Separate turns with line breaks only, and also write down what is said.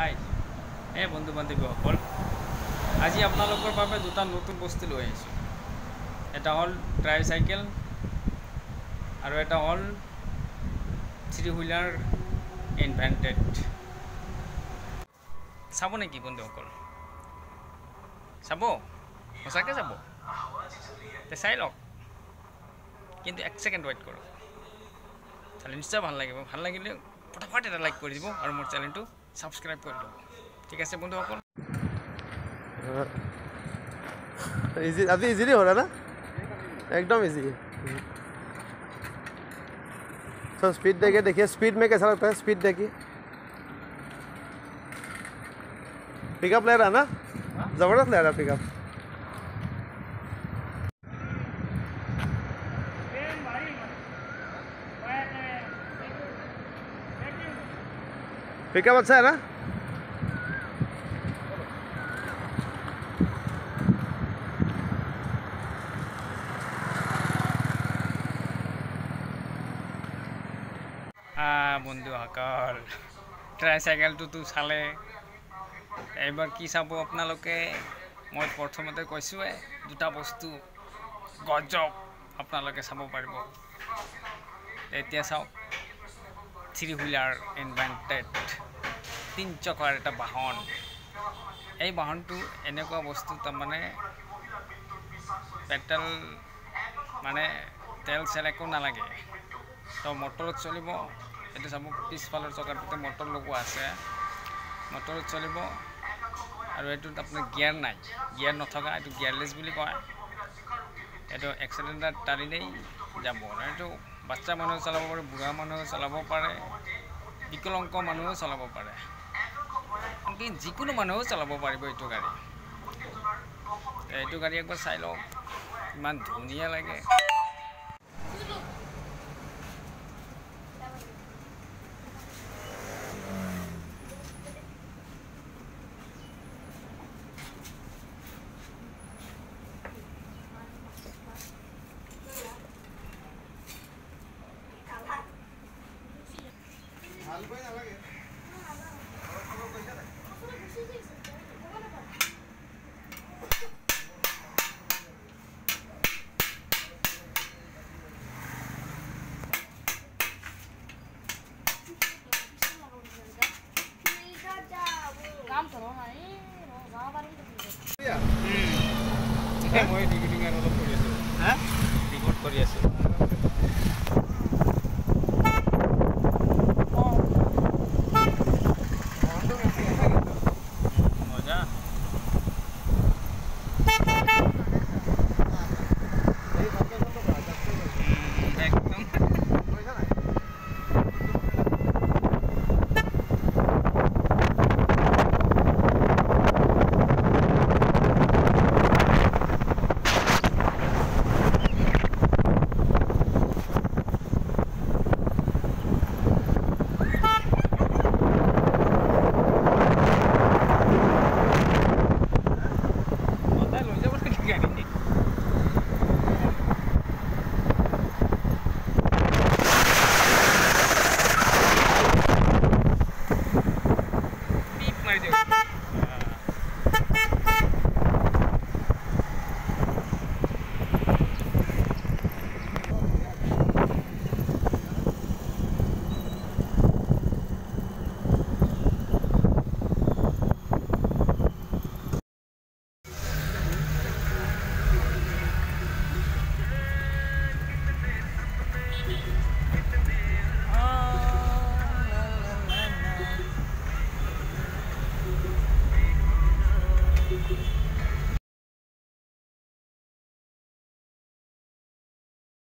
হাই বন্ধু বান্ধৱীসকল, আজি আপোনালোকৰ বাবে দুটা নতুন বস্তু লৈ আহিছোঁ। এটা হ'ল ট্ৰাইচাইকেল আৰু এটা হ'ল থ্ৰী হুইলাৰ ইনভেণ্টেড। চাব নেকি বন্ধুসকল? চাব, সঁচাকৈ চাব? তে চাই লওক, কিন্তু এক ছেকেণ্ড ৱেইট কৰক, চালে নিশ্চয় ভাল লাগিব। ভাল লাগিলে ফটাফট এটা লাইক কৰি দিব আৰু মোৰ চেনেলটো ছাবস্ক্ৰাইব কৰি দিব। ঠিক আছে বন্ধুসকল।
इजी अभी इजी नहीं हो रहा ना, एकदम इजी है। तो स्पीड देखिए स्पीड में कैसा लगता है, स्पीड देखिए। पिकअप ले रहा है ना, ज़बरदस्त ले रहा है पिकअप। पिकअप अच्छा है ना।
বন্ধুসকল, ট্ৰাইচাইকেলটোতো চালে, এইবাৰ কি চাব আপোনালোকে? মই প্ৰথমতে কৈছোঁৱে দুটা বস্তু গজব আপোনালোকে চাব পাৰিব। এতিয়া চাওক, থ্ৰী হুইলাৰ ইনভেণ্টেড, 3 চকাৰ এটা বাহন। এই বাহনটো এনেকুৱা বস্তু, তাৰমানে পেট্ৰল মানে তেল চেল একো নালাগে, তো মটৰত চলিব। এইটো চাব, পিছফালৰ চকাটোতে মটৰ লগোৱা আছে, মটৰত চলিব। আৰু এইটোত আপোনাৰ গিয়াৰ নাই, গিয়াৰ নথকা, এইটো গিয়াৰলেছ বুলি কয়। এইটো এক্সিলেণ্টাৰ টানিলেই যাব। এইটো বাচ্চা মানুহে চলাব পাৰে, বুঢ়া মানুহে চলাব পাৰে, বিকলাংগ মানুহেও চলাব পাৰে, আনকি যিকোনো মানুহেও চলাব পাৰিব এইটো গাড়ী। এইটো গাড়ী একবাৰ চাই লওক, ইমান ধুনীয়া লাগে। মই ৰিকৰ্ডিং অলপ কৰি আছোঁ, ৰিকৰ্ড কৰি আছোঁ। মজা একদম।